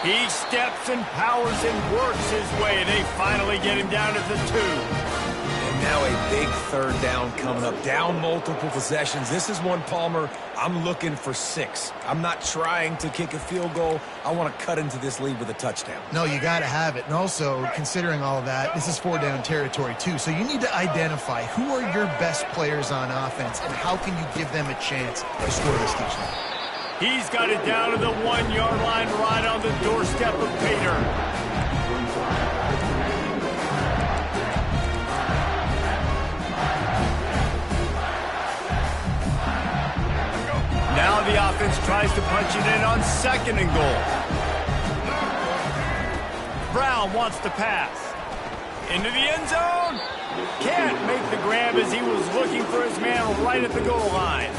[SPEAKER 1] He steps and powers and works his way. They finally get him down at the 2.
[SPEAKER 2] And now a big third down coming up. Down multiple possessions. This is one, Palmer, I'm looking for 6. I'm not trying to kick a field goal. I want to cut into this lead with a touchdown.
[SPEAKER 3] No, you got to have it. And also, considering all of that, this is 4-down territory, too. So you need to identify who are your best players on offense and how can you give them a chance to score this touchdown.
[SPEAKER 1] He's got it down to the 1-yard line right on the doorstep of Pater. Now the offense tries to punch it in on 2nd and goal. Brown wants to pass. Into the end zone. Can't make the grab as he was looking for his man right at the goal line.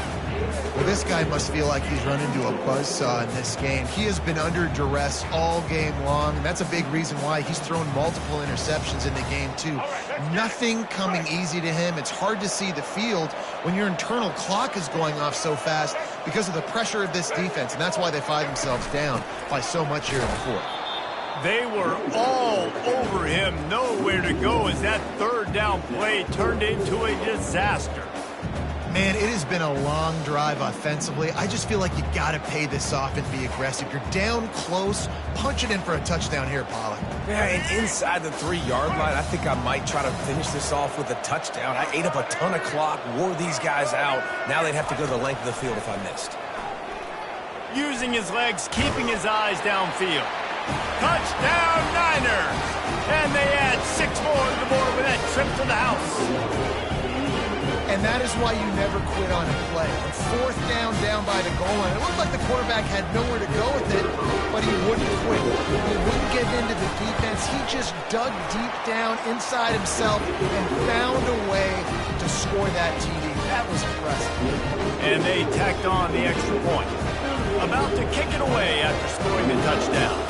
[SPEAKER 3] Well, this guy must feel like he's run into a buzzsaw in this game. He has been under duress all game long, and that's a big reason why he's thrown multiple interceptions in the game, too. Nothing coming easy to him. It's hard to see the field when your internal clock is going off so fast because of the pressure of this defense, and that's why they find themselves down by so much here in the fourth.
[SPEAKER 1] They were all over him, nowhere to go as that third down play turned into a disaster.
[SPEAKER 3] Man, it has been a long drive offensively. I just feel like you got to pay this off and be aggressive. You're down close. Punch it in for a touchdown here, Pollack.
[SPEAKER 2] Yeah, and inside the 3-yard line, I think I might try to finish this off with a touchdown. I ate up a ton of clock, wore these guys out. Now they'd have to go the length of the field if I missed.
[SPEAKER 1] Using his legs, keeping his eyes downfield. Touchdown, Niners! And they add 6 more to the board with that trip to the house.
[SPEAKER 3] And that is why you never quit on a play. On 4th down by the goal line, it looked like the quarterback had nowhere to go with it, but he wouldn't quit. He wouldn't give in to the defense. He just dug deep down inside himself and found a way to score that TD. That was impressive.
[SPEAKER 1] And they tacked on the extra point. About to kick it away after scoring the touchdown.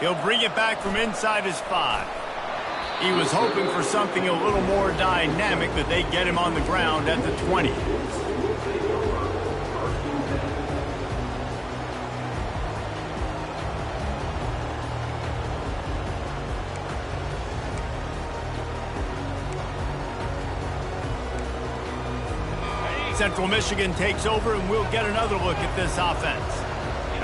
[SPEAKER 1] He'll bring it back from inside his 5. He was hoping for something a little more dynamic, but they get him on the ground at the 20. Central Michigan takes over, and we'll get another look at this offense.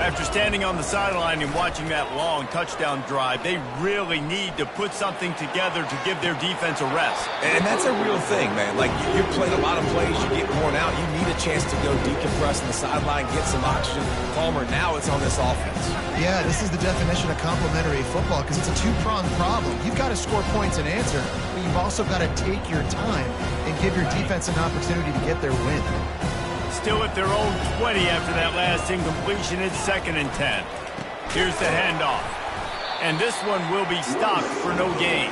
[SPEAKER 1] After standing on the sideline and watching that long touchdown drive, they really need to put something together to give their defense a rest.
[SPEAKER 2] And that's a real thing, man. Like, you're playing a lot of plays, you get worn out, you need a chance to go decompress on the sideline, get some oxygen. Palmer, now it's on this offense.
[SPEAKER 3] Yeah, this is the definition of complementary football because it's a two-pronged problem. You've got to score points and answer, but you've also got to take your time and give your defense an opportunity to get their win.
[SPEAKER 1] Still at their own 20 after that last incompletion. It's 2nd and 10. Here's the handoff. And this one will be stopped for no gain.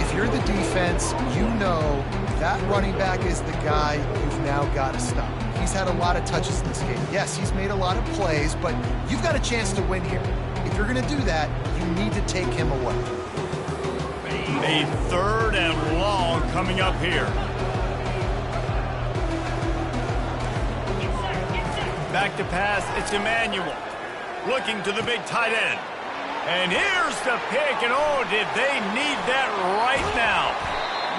[SPEAKER 3] If you're the defense, you know that running back is the guy you've now got to stop. He's had a lot of touches in this game. Yes, he's made a lot of plays, but you've got a chance to win here. If you're going to do that, you need to take him away.
[SPEAKER 1] A 3rd and long coming up here. Back to pass, it's Emmanuel. Looking to the big tight end. And here's the pick, and oh, did they need that right now.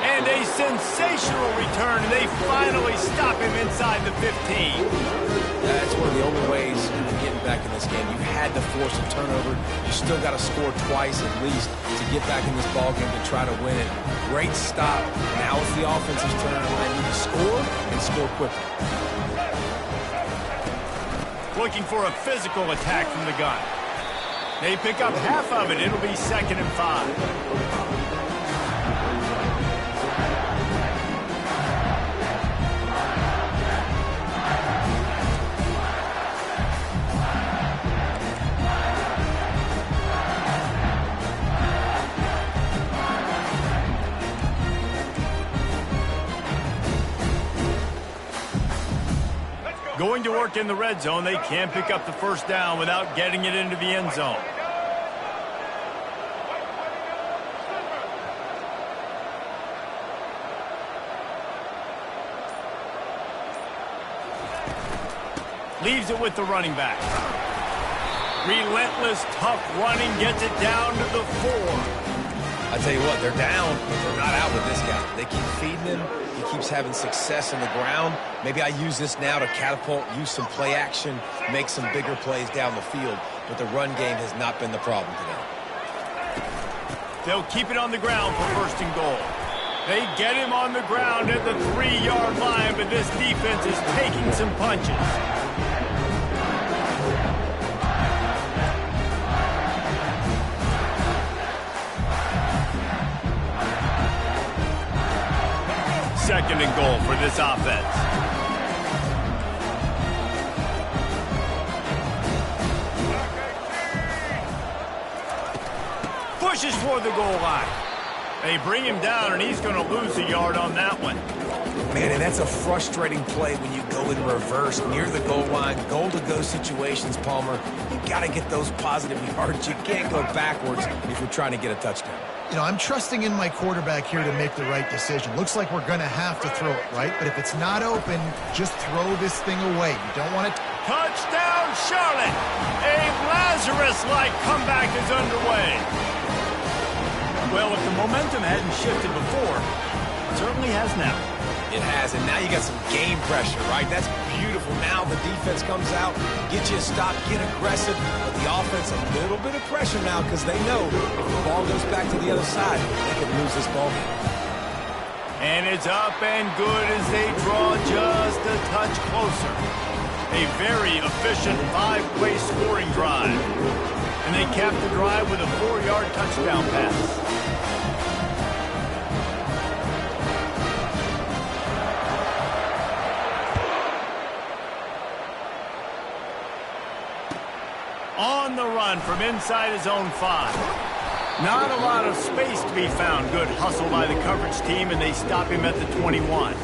[SPEAKER 1] And a sensational return, and they finally stop him inside the 15.
[SPEAKER 2] That's one of the only ways you're getting back in this game. You had to force a turnover. You still got to score twice at least to get back in this ball game to try to win it. Great stop. Now it's the offense's turn. They need to score and score quickly.
[SPEAKER 1] Looking for a physical attack from the gun. They pick up half of it. It'll be 2nd and 5. Going to work in the red zone. They can't pick up the 1st down without getting it into the end zone. Leaves it with the running back. Relentless, tough running, gets it down to the 4.
[SPEAKER 2] I tell you what, they're down, but they're not out with this guy. They keep feeding him. He keeps having success on the ground. Maybe I use this now to catapult, use some play action, make some bigger plays down the field. But the run game has not been the problem today.
[SPEAKER 1] They'll keep it on the ground for 1st and goal. They get him on the ground at the 3-yard line, but this defense is taking some punches. Second and goal for this offense. Pushes for the goal line. They bring him down, and he's going to lose a yard on that one.
[SPEAKER 2] Man, and that's a frustrating play when you go in reverse near the goal line, goal-to-go situations, Palmer. You got to get those positive yards. You can't go backwards if you're trying to get a touchdown.
[SPEAKER 3] You know, I'm trusting in my quarterback here to make the right decision. Looks like we're going to have to throw it, right? But if it's not open, just throw this thing away. You don't want to
[SPEAKER 1] Touchdown, Charlotte! A Lazarus-like comeback is underway. Well, if the momentum hadn't shifted before, it certainly has now.
[SPEAKER 2] It has, and now you got some game pressure, right? That's beautiful. Now the defense comes out, get you a stop, get aggressive, but the offense a little bit of pressure now because they know if the ball goes back to the other side, they could lose this ball game.
[SPEAKER 1] And it's up and good as they draw just a touch closer. A very efficient 5-play scoring drive. And they cap the drive with a 4-yard touchdown pass. On the run from inside his own 5. Not a lot of space to be found. Good hustle by the coverage team, and they stop him at the 21.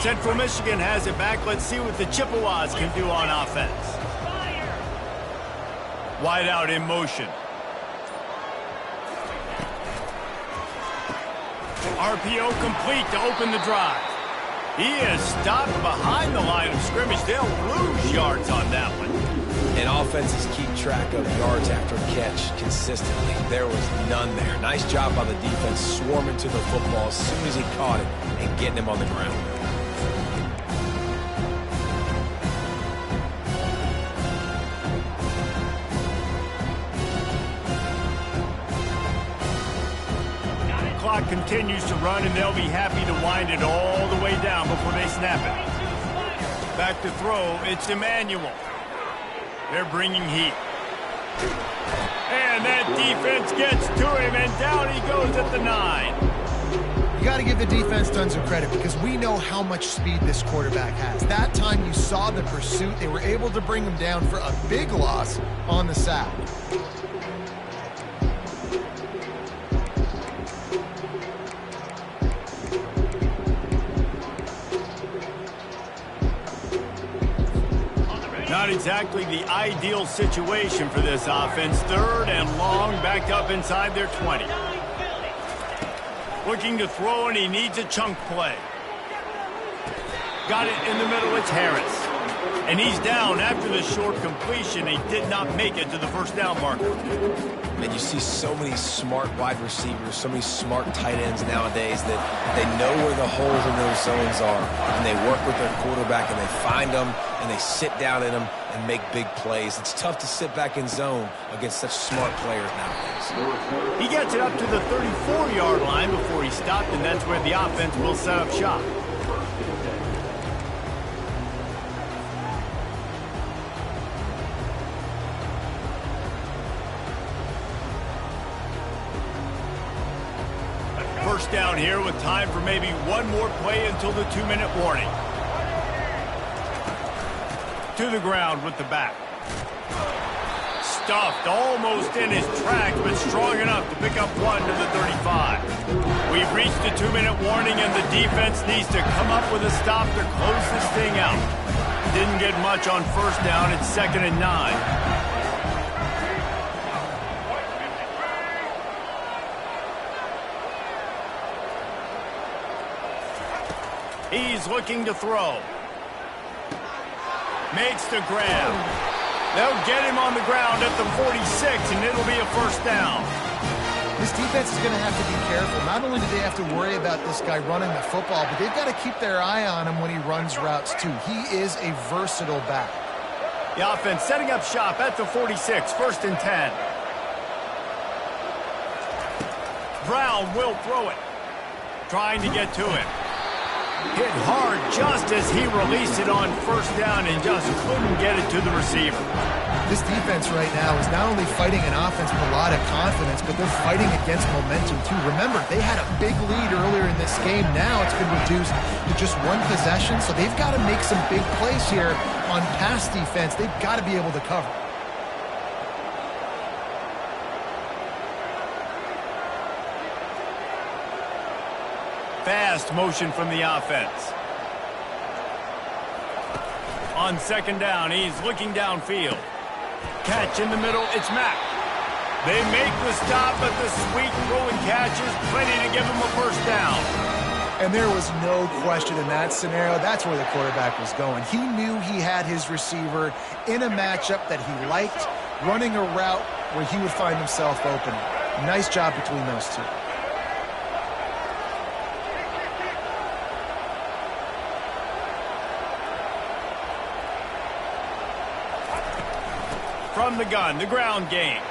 [SPEAKER 1] Central Michigan has it back. Let's see what the Chippewas can do on offense. Wide out in motion. RPO complete to open the drive. He is stopped behind the line of scrimmage. They'll lose yards on that one.
[SPEAKER 2] And offenses keep track of yards after catch consistently. There was none there. Nice job by the defense swarming to the football as soon as he caught it and getting him on the ground.
[SPEAKER 1] Clock continues to run, and they'll be happy to wind it all the way down before they snap it. Back to throw, it's Emmanuel. They're bringing heat. And that defense gets to him, and down he goes at the 9.
[SPEAKER 3] You got to give the defense tons of credit because we know how much speed this quarterback has. That time you saw the pursuit. They were able to bring him down for a big loss on the sack.
[SPEAKER 1] Not exactly the ideal situation for this offense. 3rd and long, backed up inside their 20. Looking to throw, and he needs a chunk play. Got it in the middle, it's Harris. And he's down after the short completion. He did not make it to the first down marker.
[SPEAKER 2] And you see so many smart wide receivers, so many smart tight ends nowadays that they know where the holes in those zones are, and they work with their quarterback, and they find them, and they sit down in them and make big plays. It's tough to sit back in zone against such smart players nowadays.
[SPEAKER 1] He gets it up to the 34-yard line before he stopped, and that's where the offense will set up shop. First down here with time for maybe one more play until the 2-minute warning. To the ground with the back. Stuffed almost in his tracks, but strong enough to pick up 1 to the 35. We've reached the 2-minute warning, and the defense needs to come up with a stop to close this thing out. Didn't get much on first down. It's 2nd and 9. He's looking to throw. Makes the grab. They'll get him on the ground at the 46, and it'll be a first down.
[SPEAKER 3] This defense is going to have to be careful. Not only do they have to worry about this guy running the football, but they've got to keep their eye on him when he runs routes, too. He is a versatile back.
[SPEAKER 1] The offense setting up shop at the 46, 1st and 10. Brown will throw it. Trying to get to him. Hit hard just as he released it on first down and just couldn't get it to the receiver.
[SPEAKER 3] This defense right now is not only fighting an offense with a lot of confidence, but they're fighting against momentum too. Remember, they had a big lead earlier in this game. Now it's been reduced to just one possession, so they've got to make some big plays here on pass defense. They've got to be able to cover.
[SPEAKER 1] Fast motion from the offense. On second down, he's looking downfield. Catch in the middle, it's Mack. They make the stop, but the sweet throw and catch is plenty to give him a first down.
[SPEAKER 3] And there was no question in that scenario. That's where the quarterback was going. He knew he had his receiver in a matchup that he liked, running a route where he would find himself open. Nice job between those two.
[SPEAKER 1] From the gun, the ground game.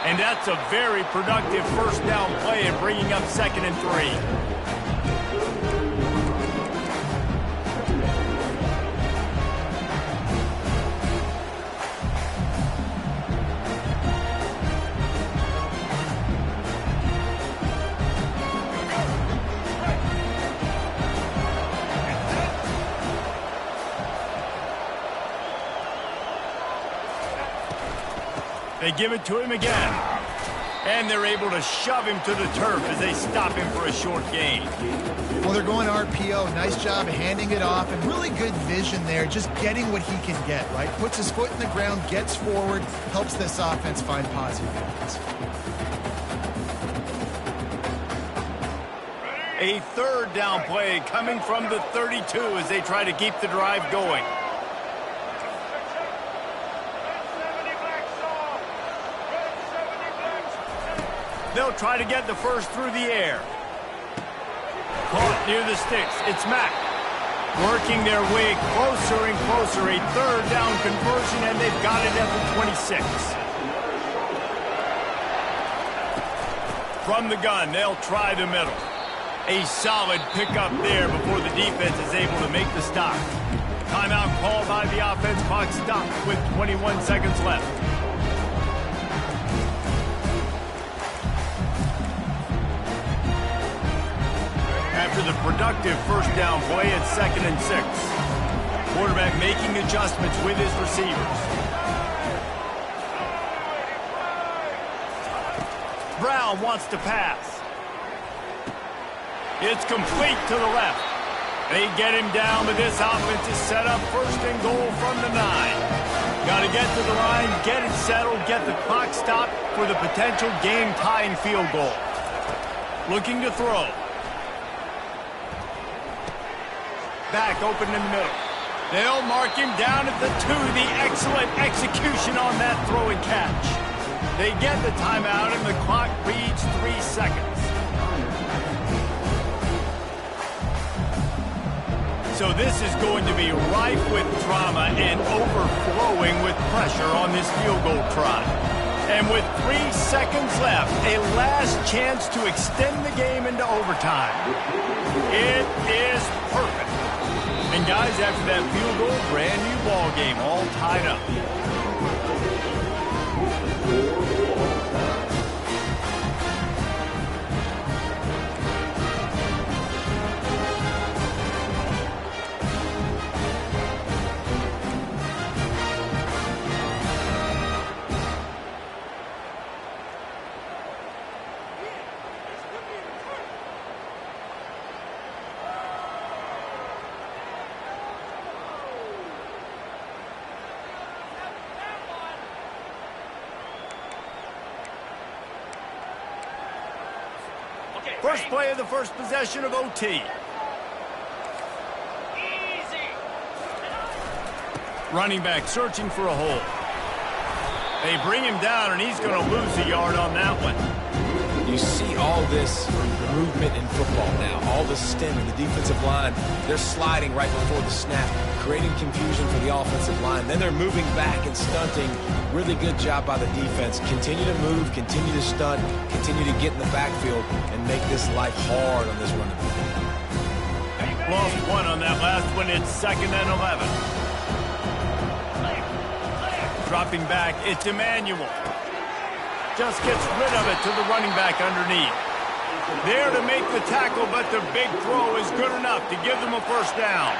[SPEAKER 1] And that's a very productive first down play and bringing up 2nd and 3. They give it to him again. And they're able to shove him to the turf as they stop him for a short gain.
[SPEAKER 3] Well, they're going RPO. Nice job handing it off, and really good vision there, just getting what he can get, right? Puts his foot in the ground, gets forward, helps this offense find positive yards.
[SPEAKER 1] A 3rd down play coming from the 32 as they try to keep the drive going. They'll try to get the first through the air. Caught near the sticks. It's Mack. Working their way closer and closer. A 3rd down conversion, and they've got it at the 26. From the gun, they'll try the middle. A solid pickup there before the defense is able to make the stop. Timeout called by the offense. Clock stopped with 21 seconds left. After the productive first down play at 2nd and 6. Quarterback making adjustments with his receivers. Brown wants to pass. It's complete to the left. They get him down, but this offense is set up 1st and goal from the 9. Got to get to the line, get it settled, get the clock stopped for the potential game-tying field goal. Looking to throw. Back open in the middle. They'll mark him down at the 2. The excellent execution on that throw and catch. They get the timeout, and the clock reads 3 seconds. So this is going to be rife with drama and overflowing with pressure on this field goal try. And with 3 seconds left, a last chance to extend the game into overtime. It is perfect. And guys, after that field goal, brand new ball game, all tied up. First play of the first possession of OT.
[SPEAKER 4] Easy.
[SPEAKER 1] Running back searching for a hole. They bring him down, and he's going to lose a yard on that one.
[SPEAKER 2] You see all this movement in football now, all the stem in the defensive line. They're sliding right before the snap, creating confusion for the offensive line. Then they're moving back and stunting. Really good job by the defense. Continue to move, continue to stunt, continue to get in the backfield and make this life hard on this running back.
[SPEAKER 1] Lost 1 on that last one. It's 2nd and 11. Dropping back, it's Emmanuel. Just gets rid of it to the running back underneath. There to make the tackle, but the big throw is good enough to give them a first down.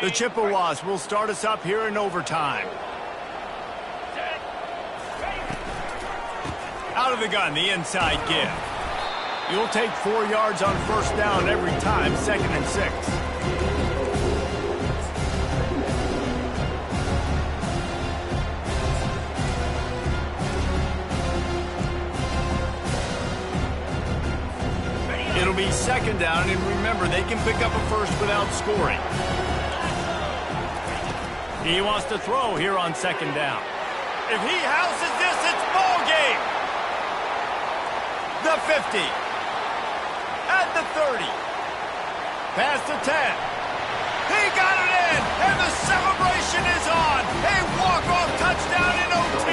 [SPEAKER 1] The Chippewas will start us up here in overtime. Out of the gun, the inside give. You'll take 4 yards on first down every time, 2nd and 6. It'll be 2nd down, and remember, they can pick up a first without scoring. He wants to throw here on 2nd down. If he houses this, it's ball game. The 50. At the 30. Past the 10. He got it in, and the celebration is on. A walk-off touchdown in OT.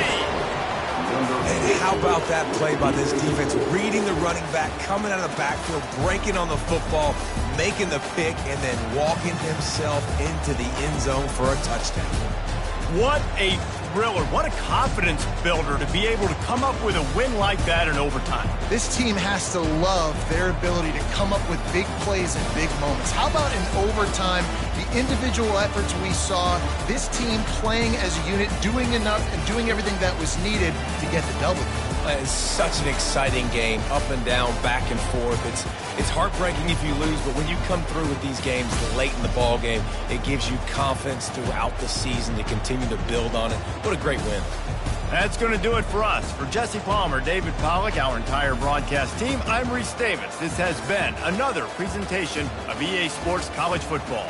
[SPEAKER 2] And how about that play by this defense? Reading the running back, coming out of the backfield, breaking on the football, making the pick, and then walking himself into the end zone for a touchdown.
[SPEAKER 1] What a thriller. What a confidence builder to be able to come up with a win like that in overtime.
[SPEAKER 3] This team has to love their ability to come up with big plays and big moments. How about in overtime, the individual efforts we saw, this team playing as a unit, doing enough and doing everything that was needed to get the W.
[SPEAKER 2] It's such an exciting game, up and down, back and forth. It's heartbreaking if you lose, but when you come through with these games late in the ball game, it gives you confidence throughout the season to continue to build on it. What a great win.
[SPEAKER 1] That's going to do it for us. For Jesse Palmer, David Pollack, our entire broadcast team, I'm Reese Davis. This has been another presentation of EA Sports College Football.